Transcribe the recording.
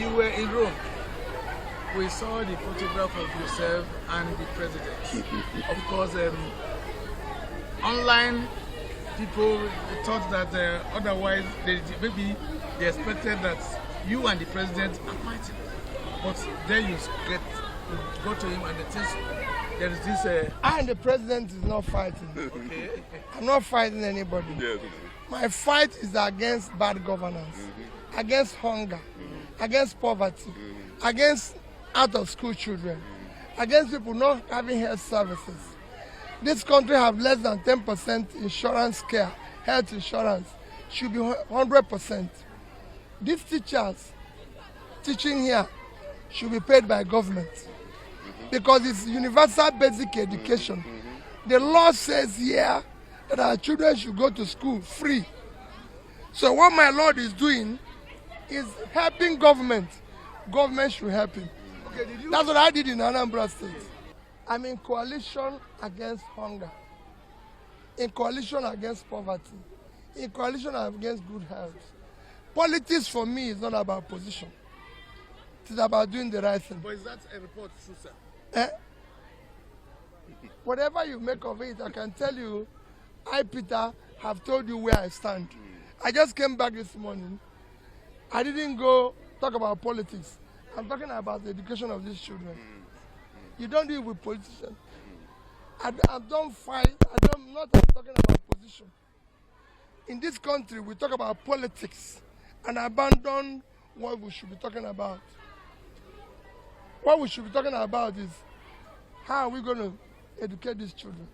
You were in Rome. We saw the photograph of yourself and the president. Of course, online people thought that otherwise maybe they expected that you and the president are fighting. But then you go to him and there is this... I and the president is not fighting. Okay. I'm not fighting anybody. Yes. My fight is against bad governance, against hunger, against poverty, against out-of-school children, against people not having health services. This country have less than 10% insurance care, health insurance. Should be 100%. These teachers teaching here should be paid by government because it's universal basic education. The law says here that our children should go to school free. So what my Lord is doing is helping government. Government should help him. Okay, That's what I did in Anambra State. I'm in coalition against hunger, in coalition against poverty, in coalition against good health. Politics for me is not about position. It is about doing the right thing. But is that a report true, sir? Whatever you make of it, I can tell you, I, Peter, have told you where I stand. I just came back this morning. I didn't go talk about politics. I'm talking about the education of these children. You don't deal with politicians. I don't fight. I'm not talking about position. In this country, we talk about politics and abandon what we should be talking about. What we should be talking about is how are we going to educate these children.